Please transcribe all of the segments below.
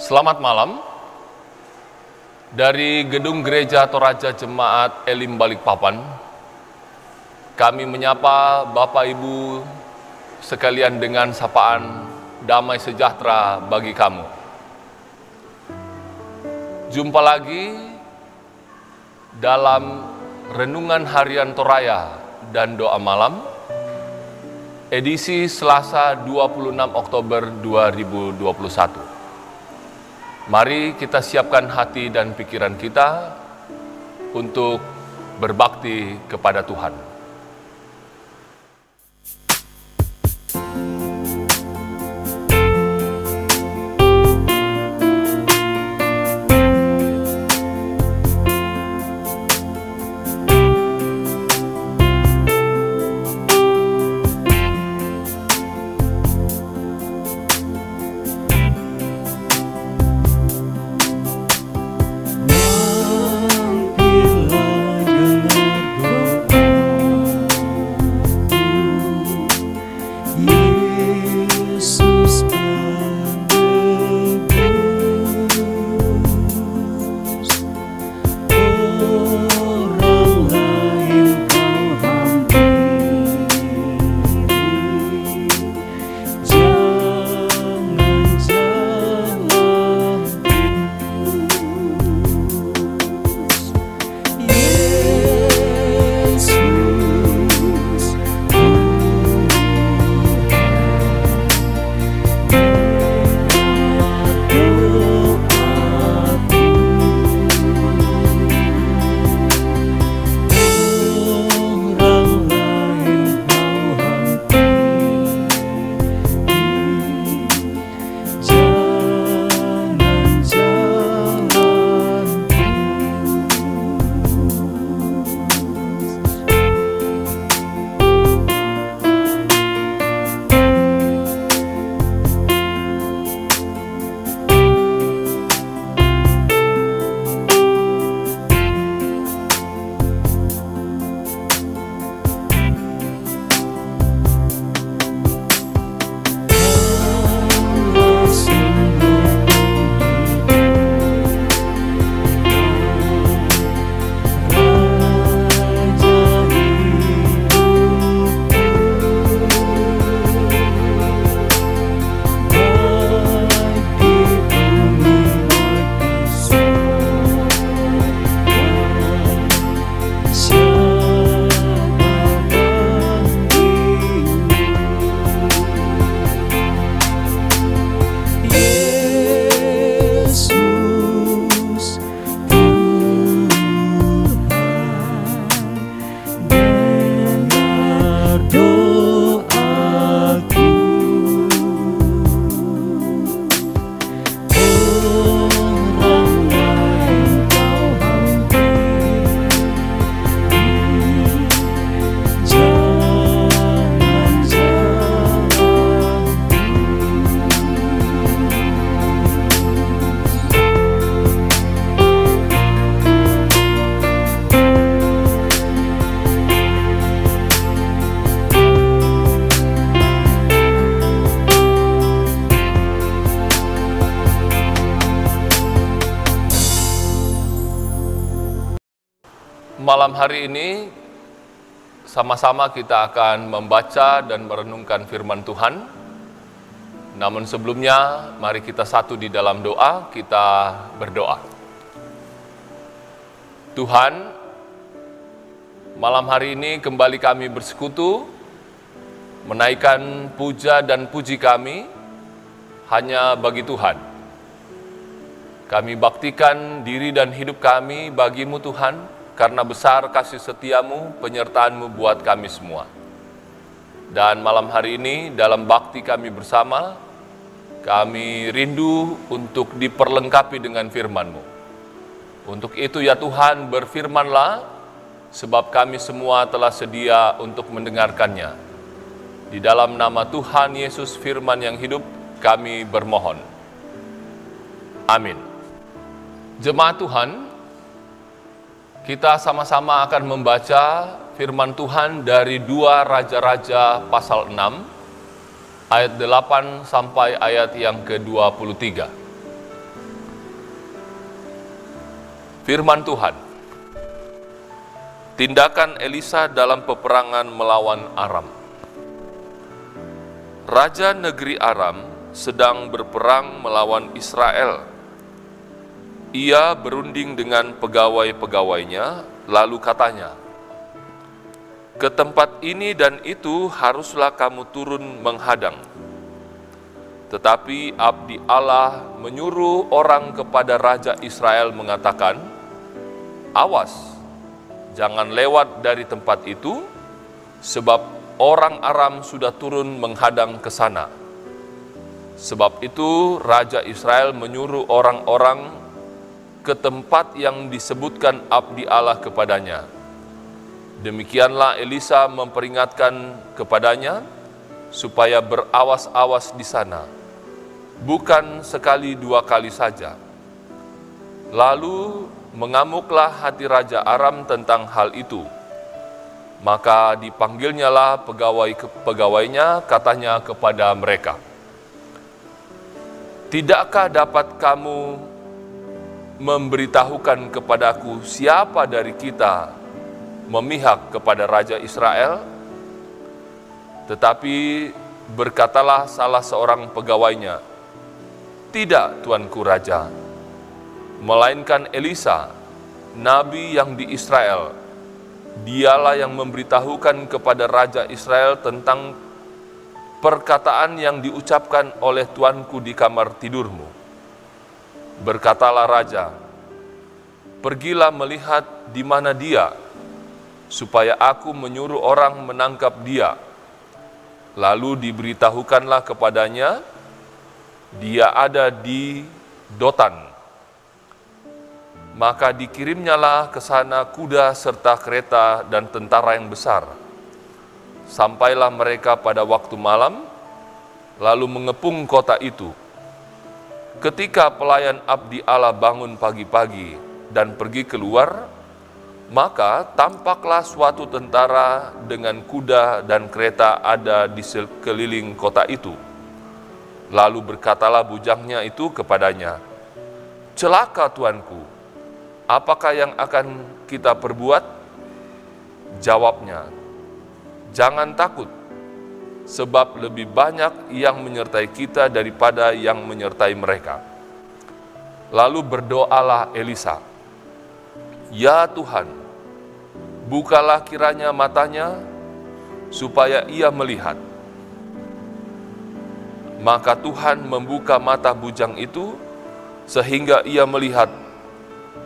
Selamat malam. Dari Gedung Gereja Toraja Jemaat Elim Balikpapan, kami menyapa Bapak Ibu sekalian dengan sapaan damai sejahtera bagi kamu. Jumpa lagi dalam Renungan Harian Toraya dan Doa Malam, edisi Selasa 26 Oktober 2021. Mari kita siapkan hati dan pikiran kita untuk berbakti kepada Tuhan. Malam hari ini sama-sama kita akan membaca dan merenungkan firman Tuhan. Namun sebelumnya mari kita satu di dalam doa, kita berdoa. Tuhan, malam hari ini kembali kami bersekutu, menaikkan puja dan puji kami hanya bagi Tuhan. Kami baktikan diri dan hidup kami bagimu Tuhan, karena besar kasih setiamu, penyertaanmu buat kami semua. Dan malam hari ini dalam bakti kami bersama, kami rindu untuk diperlengkapi dengan firman-Mu. Untuk itu ya Tuhan, berfirmanlah, sebab kami semua telah sedia untuk mendengarkannya. Di dalam nama Tuhan Yesus firman yang hidup, kami bermohon. Amin. Jemaat Tuhan, kita sama-sama akan membaca firman Tuhan dari 2 Raja-Raja pasal 6, ayat 8 sampai ayat yang ke-23. Firman Tuhan. Tindakan Elisa dalam peperangan melawan Aram. Raja negeri Aram sedang berperang melawan Israel. Ia berunding dengan pegawai-pegawainya, lalu katanya, "Ke tempat ini dan itu haruslah kamu turun menghadang." Tetapi abdi Allah menyuruh orang kepada Raja Israel mengatakan, "Awas, jangan lewat dari tempat itu, sebab orang Aram sudah turun menghadang ke sana." Sebab itu Raja Israel menyuruh orang-orang ke tempat yang disebutkan abdi Allah kepadanya. Demikianlah Elisa memperingatkan kepadanya supaya berawas-awas di sana, bukan sekali dua kali saja. Lalu mengamuklah hati Raja Aram tentang hal itu. Maka dipanggilnyalah pegawai-pegawainya, katanya kepada mereka, "Tidakkah dapat kamu memberitahukan kepadaku siapa dari kita memihak kepada Raja Israel?" Tetapi berkatalah salah seorang pegawainya, "Tidak, tuanku Raja, melainkan Elisa, nabi yang di Israel. Dialah yang memberitahukan kepada Raja Israel tentang perkataan yang diucapkan oleh tuanku di kamar tidurmu." Berkatalah raja, "Pergilah melihat di mana dia, supaya aku menyuruh orang menangkap dia." Lalu diberitahukanlah kepadanya, dia ada di Dotan. Maka dikirimnyalah ke sana kuda serta kereta dan tentara yang besar. Sampailah mereka pada waktu malam, lalu mengepung kota itu. Ketika pelayan abdi Allah bangun pagi-pagi dan pergi keluar, maka tampaklah suatu tentara dengan kuda dan kereta ada di sekeliling kota itu. Lalu berkatalah bujangnya itu kepadanya, "Celaka tuanku, apakah yang akan kita perbuat?" Jawabnya, "Jangan takut, sebab lebih banyak yang menyertai kita daripada yang menyertai mereka." Lalu berdoalah Elisa, "Ya Tuhan, bukalah kiranya matanya, supaya ia melihat." Maka Tuhan membuka mata bujang itu, sehingga ia melihat.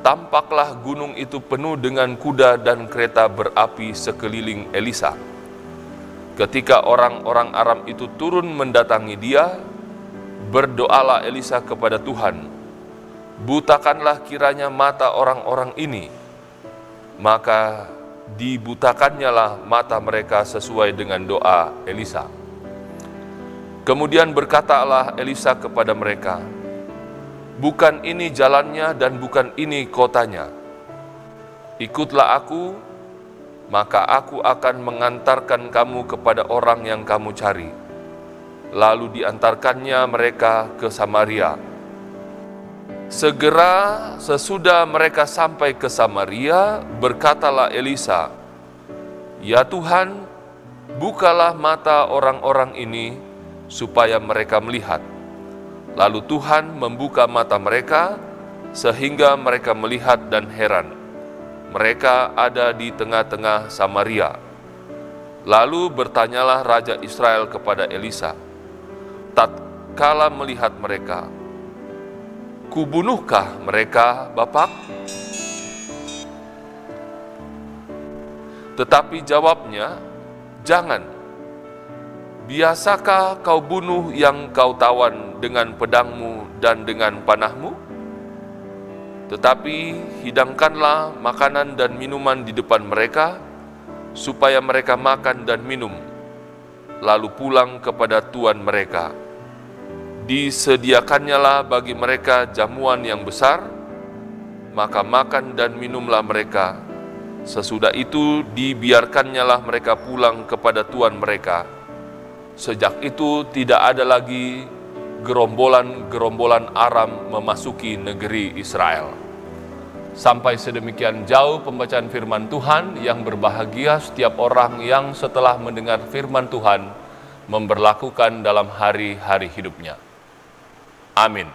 Tampaklah gunung itu penuh dengan kuda dan kereta berapi sekeliling Elisa. Ketika orang-orang Aram itu turun mendatangi dia, berdoalah Elisa kepada Tuhan, "Butakanlah kiranya mata orang-orang ini." Maka dibutakannyalah mata mereka sesuai dengan doa Elisa. Kemudian berkatalah Elisa kepada mereka, "Bukan ini jalannya dan bukan ini kotanya. Ikutlah aku, maka aku akan mengantarkan kamu kepada orang yang kamu cari." Lalu diantarkannya mereka ke Samaria. Segera sesudah mereka sampai ke Samaria, berkatalah Elisa, "Ya Tuhan, bukalah mata orang-orang ini, supaya mereka melihat." Lalu Tuhan membuka mata mereka, sehingga mereka melihat dan heran. Mereka ada di tengah-tengah Samaria. Lalu bertanyalah Raja Israel kepada Elisa, tatkala melihat mereka, "Kubunuhkah mereka, Bapak?" Tetapi jawabnya, "Jangan. Biasakah kau bunuh yang kau tawan dengan pedangmu dan dengan panahmu? Tetapi hidangkanlah makanan dan minuman di depan mereka, supaya mereka makan dan minum, lalu pulang kepada tuan mereka. Disediakannyalah bagi mereka jamuan yang besar, maka makan dan minumlah mereka. Sesudah itu dibiarkannyalah mereka pulang kepada tuan mereka. Sejak itu tidak ada lagi gerombolan-gerombolan Aram memasuki negeri Israel." Sampai sedemikian jauh pembacaan firman Tuhan, yang berbahagia setiap orang yang setelah mendengar firman Tuhan memberlakukan dalam hari-hari hidupnya. Amin.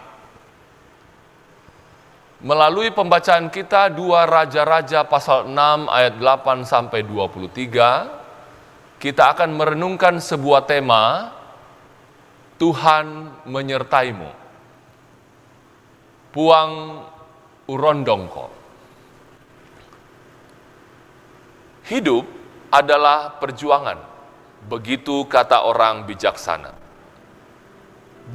Melalui pembacaan kita 2 Raja-Raja pasal 6 ayat 8 sampai 23, kita akan merenungkan sebuah tema, Tuhan menyertaimu. Puang Urondongko. Hidup adalah perjuangan, begitu kata orang bijaksana.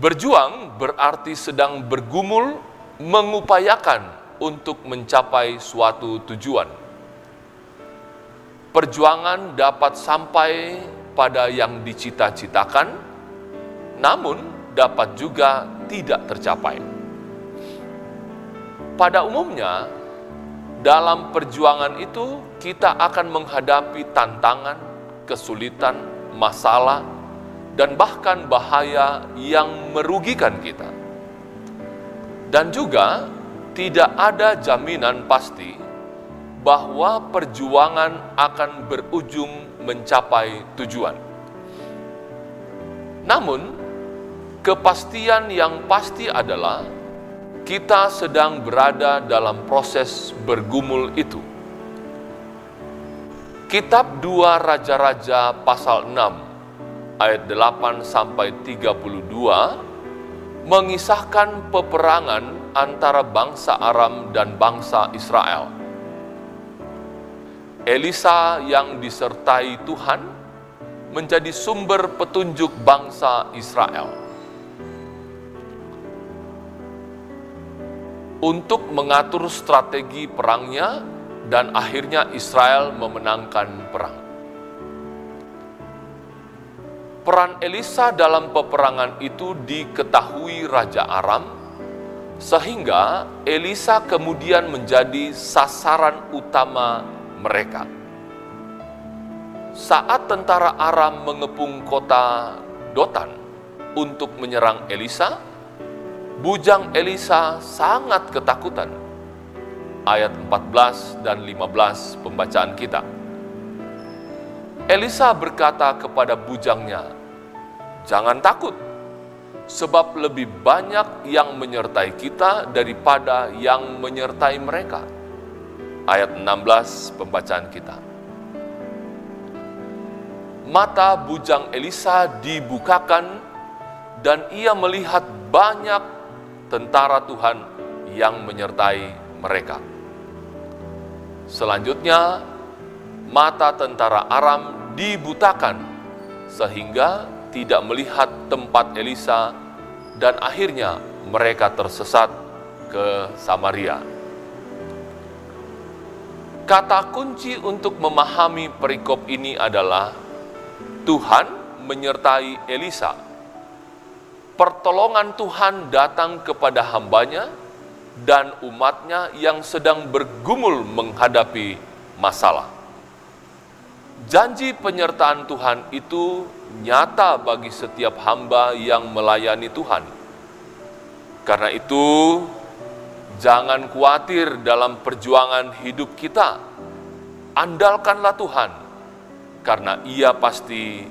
Berjuang berarti sedang bergumul, mengupayakan untuk mencapai suatu tujuan. Perjuangan dapat sampai pada yang dicita-citakan, namun dapat juga tidak tercapai. Pada umumnya, dalam perjuangan itu kita akan menghadapi tantangan, kesulitan, masalah, dan bahkan bahaya yang merugikan kita. Dan juga tidak ada jaminan pasti bahwa perjuangan akan berujung mencapai tujuan. Namun, kepastian yang pasti adalah kita sedang berada dalam proses bergumul itu. Kitab 2 Raja-Raja pasal 6 ayat 8 sampai 32 mengisahkan peperangan antara bangsa Aram dan bangsa Israel. Elisa yang disertai Tuhan menjadi sumber petunjuk bangsa Israel untuk mengatur strategi perangnya, dan akhirnya Israel memenangkan perang. Peran Elisa dalam peperangan itu diketahui Raja Aram, sehingga Elisa kemudian menjadi sasaran utama mereka. Saat tentara Aram mengepung kota Dotan untuk menyerang Elisa, bujang Elisa sangat ketakutan. Ayat 14 dan 15 pembacaan kita. Elisa berkata kepada bujangnya, "Jangan takut, sebab lebih banyak yang menyertai kita daripada yang menyertai mereka." Ayat 16 pembacaan kita. Mata bujang Elisa dibukakan dan ia melihat banyak tentara Tuhan yang menyertai mereka. Selanjutnya, mata tentara Aram dibutakan sehingga tidak melihat tempat Elisa, dan akhirnya mereka tersesat ke Samaria. Kata kunci untuk memahami perikop ini adalah Tuhan menyertai Elisa. Pertolongan Tuhan datang kepada hambanya dan umatnya yang sedang bergumul menghadapi masalah. Janji penyertaan Tuhan itu nyata bagi setiap hamba yang melayani Tuhan. Karena itu, jangan khawatir dalam perjuangan hidup kita. Andalkanlah Tuhan, karena Ia pasti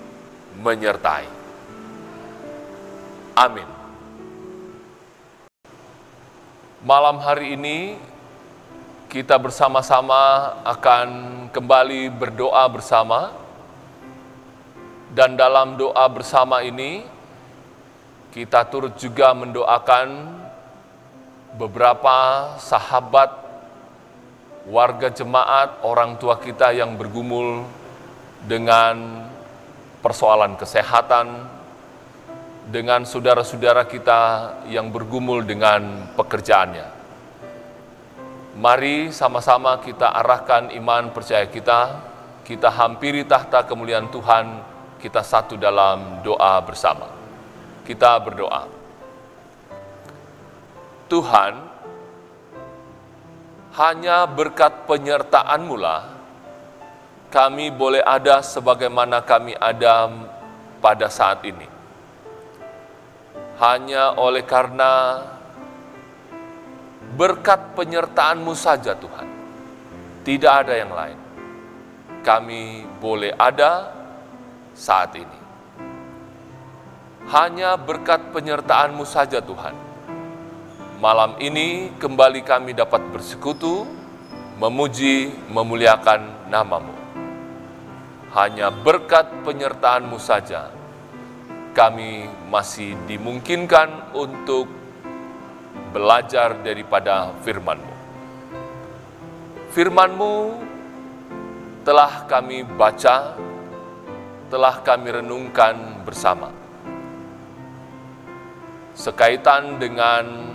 menyertai. Amin. Malam hari ini kita bersama-sama akan kembali berdoa bersama, dan dalam doa bersama ini kita turut juga mendoakan beberapa sahabat, warga jemaat, orang tua kita yang bergumul dengan persoalan kesehatan, dengan saudara-saudara kita yang bergumul dengan pekerjaannya. Mari sama-sama kita arahkan iman percaya kita hampiri tahta kemuliaan Tuhan, kita satu dalam doa bersama. Kita berdoa. Tuhan, hanya berkat penyertaan-Mu lah kami boleh ada sebagaimana kami ada pada saat ini. Hanya oleh karena berkat penyertaan-Mu saja Tuhan, tidak ada yang lain, kami boleh ada saat ini. Hanya berkat penyertaan-Mu saja Tuhan, malam ini kembali kami dapat bersekutu, memuji, memuliakan nama-Mu. Hanya berkat penyertaan-Mu saja, kami masih dimungkinkan untuk belajar daripada firman-Mu. Firman-Mu telah kami baca, telah kami renungkan bersama. Sekaitan dengan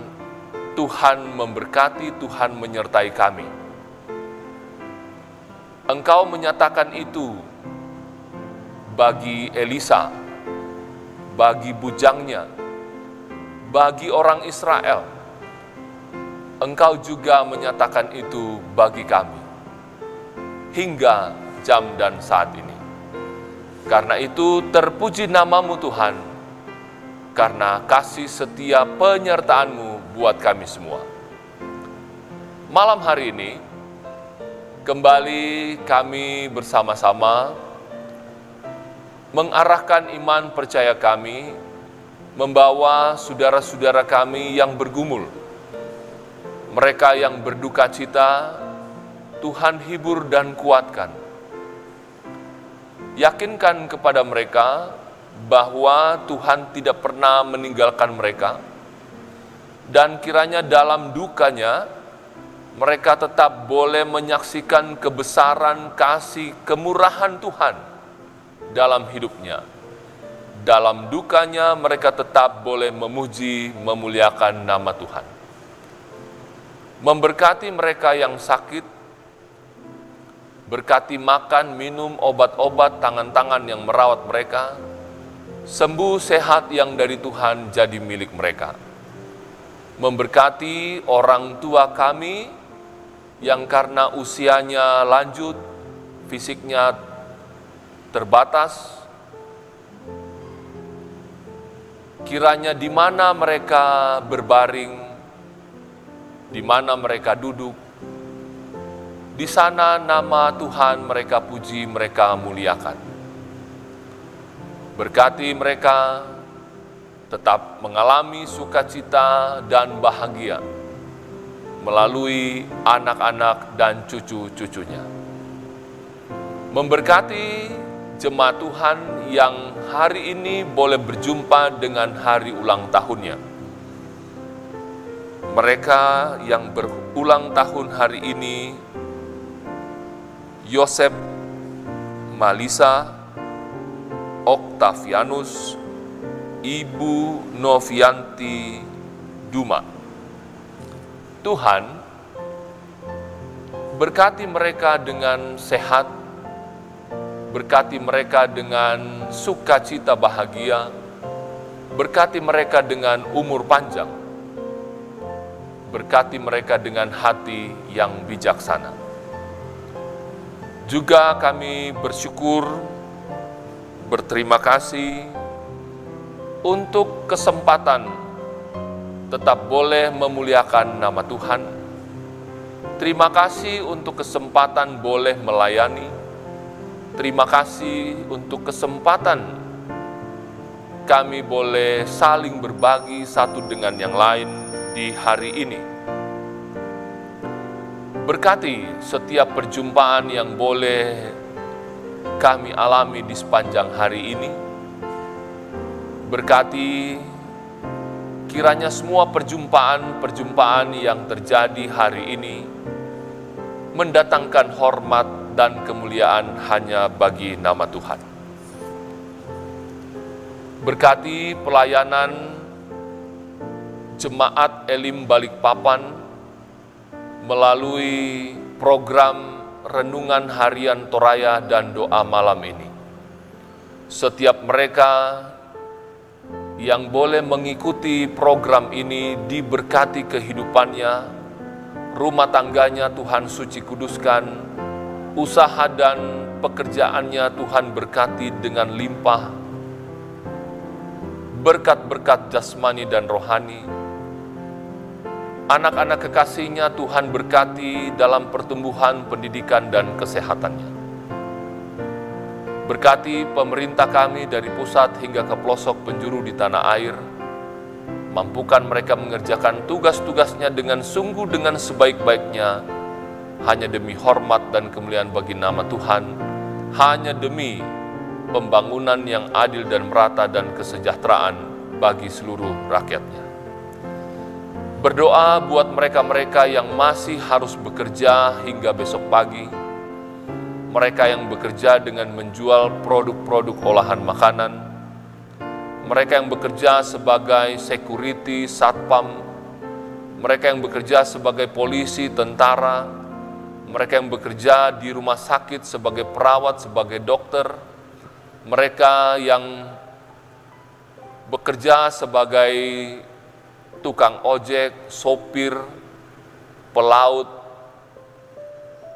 Tuhan memberkati, Tuhan menyertai kami. Engkau menyatakan itu bagi Elisa, bagi bujangnya, bagi orang Israel. Engkau juga menyatakan itu bagi kami, hingga jam dan saat ini. Karena itu terpuji nama-Mu Tuhan, karena kasih setia penyertaan-Mu buat kami semua. Malam hari ini, kembali kami bersama-sama mengarahkan iman percaya kami, membawa saudara-saudara kami yang bergumul, mereka yang berduka cita, Tuhan hibur dan kuatkan. Yakinkan kepada mereka bahwa Tuhan tidak pernah meninggalkan mereka, dan kiranya dalam dukanya mereka tetap boleh menyaksikan kebesaran kasih kemurahan Tuhan dalam hidupnya. Dalam dukanya mereka tetap boleh memuji, memuliakan nama Tuhan. Memberkati mereka yang sakit, berkati makan, minum, obat-obat, tangan-tangan yang merawat mereka, sembuh sehat yang dari Tuhan jadi milik mereka. Memberkati orang tua kami yang karena usianya lanjut, fisiknya terbatas, kiranya di mana mereka berbaring, di mana mereka duduk, di sana nama Tuhan mereka puji, mereka muliakan. Berkati mereka tetap mengalami sukacita dan bahagia melalui anak-anak dan cucu-cucunya. Memberkati jemaat Tuhan yang hari ini boleh berjumpa dengan hari ulang tahunnya. Mereka yang berulang tahun hari ini, Yosep, Malisa, Oktavianus, Ibu Novianti Duma. Tuhan, berkati mereka dengan sehat, berkati mereka dengan sukacita bahagia, berkati mereka dengan umur panjang, berkati mereka dengan hati yang bijaksana. Juga kami bersyukur, berterima kasih untuk kesempatan tetap boleh memuliakan nama Tuhan. Terima kasih untuk kesempatan boleh melayani. Terima kasih untuk kesempatan kami boleh saling berbagi satu dengan yang lain di hari ini. Berkati setiap perjumpaan yang boleh kami alami di sepanjang hari ini. Berkati kiranya semua perjumpaan-perjumpaan yang terjadi hari ini mendatangkan hormat dan kemuliaan hanya bagi nama Tuhan. Berkati pelayanan Jemaat Elim Balikpapan melalui program Renungan Harian Toraya dan Doa Malam ini. Setiap mereka yang boleh mengikuti program ini diberkati kehidupannya, rumah tangganya Tuhan suci kuduskan, usaha dan pekerjaannya Tuhan berkati dengan limpah, berkat-berkat jasmani dan rohani. Anak-anak kekasihnya Tuhan berkati dalam pertumbuhan pendidikan dan kesehatannya. Berkati pemerintah kami dari pusat hingga ke pelosok penjuru di tanah air. Mampukan mereka mengerjakan tugas-tugasnya dengan sungguh dengan sebaik-baiknya, hanya demi hormat dan kemuliaan bagi nama Tuhan, hanya demi pembangunan yang adil dan merata dan kesejahteraan bagi seluruh rakyatnya. Berdoa buat mereka-mereka yang masih harus bekerja hingga besok pagi, mereka yang bekerja dengan menjual produk-produk olahan makanan, mereka yang bekerja sebagai security, satpam, mereka yang bekerja sebagai polisi, tentara, mereka yang bekerja di rumah sakit sebagai perawat, sebagai dokter, mereka yang bekerja sebagai tukang ojek, sopir, pelaut,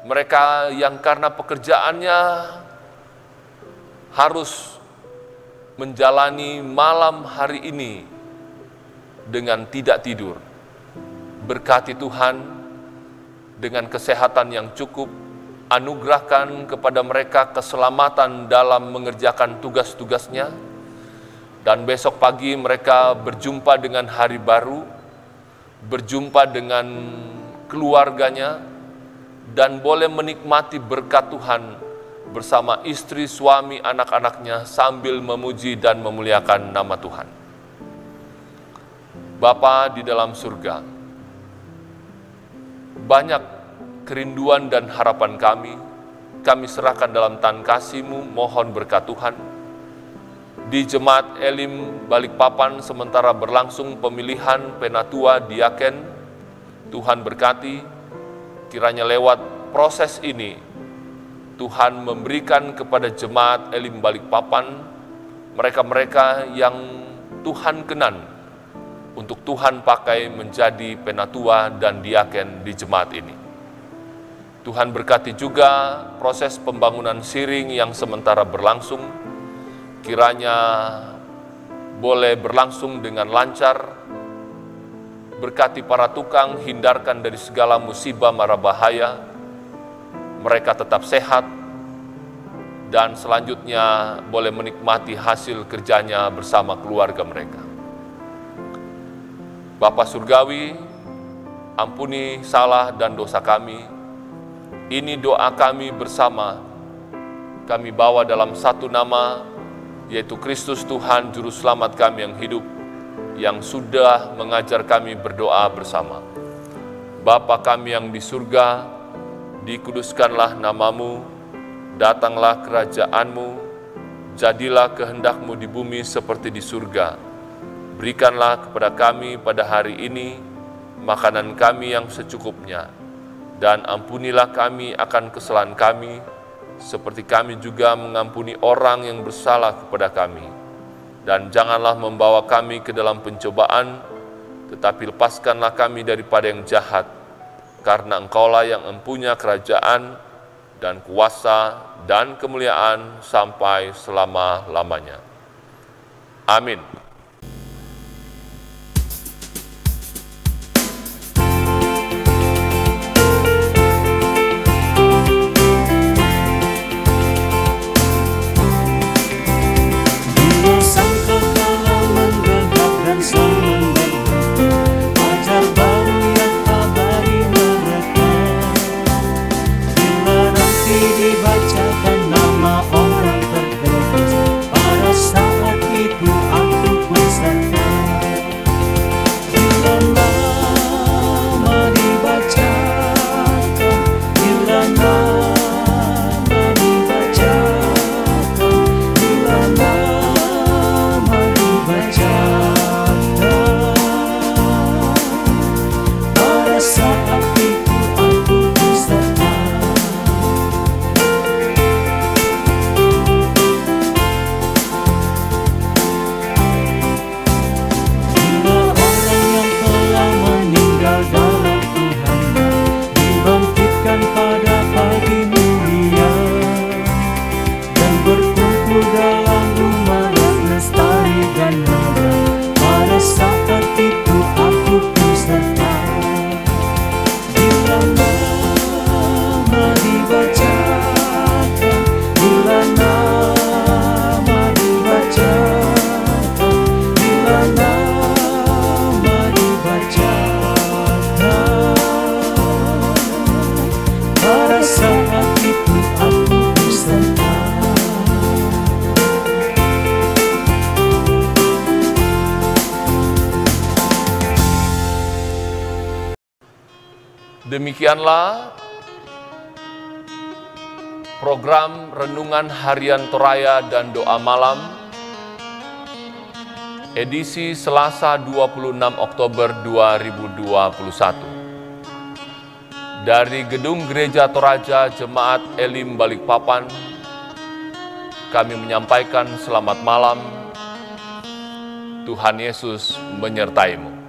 mereka yang karena pekerjaannya harus menjalani malam hari ini dengan tidak tidur. Berkati Tuhan dengan kesehatan yang cukup, anugerahkan kepada mereka keselamatan dalam mengerjakan tugas-tugasnya, dan besok pagi mereka berjumpa dengan hari baru, berjumpa dengan keluarganya, dan boleh menikmati berkat Tuhan bersama istri, suami, anak-anaknya sambil memuji dan memuliakan nama Tuhan. Bapa di dalam surga, banyak kerinduan dan harapan kami serahkan dalam tangan kasih-Mu, mohon berkat Tuhan. Di Jemaat Elim Balikpapan sementara berlangsung pemilihan penatua diaken, Tuhan berkati, kiranya lewat proses ini, Tuhan memberikan kepada Jemaat Elim Balikpapan, mereka-mereka yang Tuhan kenan, untuk Tuhan pakai menjadi penatua dan diaken di jemaat ini. Tuhan berkati juga proses pembangunan Siring yang sementara berlangsung, kiranya boleh berlangsung dengan lancar. Berkati para tukang, hindarkan dari segala musibah mara bahaya, mereka tetap sehat, dan selanjutnya boleh menikmati hasil kerjanya bersama keluarga mereka. Bapa Surgawi, ampuni salah dan dosa kami. Ini doa kami bersama, kami bawa dalam satu nama, yaitu Kristus Tuhan Juru Selamat kami yang hidup, yang sudah mengajar kami berdoa bersama. Bapa kami yang di surga, dikuduskanlah namamu, datanglah kerajaan-Mu, jadilah kehendak-Mu di bumi seperti di surga. Berikanlah kepada kami pada hari ini makanan kami yang secukupnya, dan ampunilah kami akan kesalahan kami, seperti kami juga mengampuni orang yang bersalah kepada kami. Dan janganlah membawa kami ke dalam pencobaan, tetapi lepaskanlah kami daripada yang jahat, karena Engkaulah yang mempunyai kerajaan dan kuasa dan kemuliaan sampai selama-lamanya. Amin. Dibacakan nama orang terdekat, pada saat itu aku Demikianlah program Renungan Harian Toraya dan Doa Malam edisi Selasa 26 Oktober 2021 dari Gedung Gereja Toraja Jemaat Elim Balikpapan. Kami menyampaikan selamat malam. Tuhan Yesus menyertai-Mu.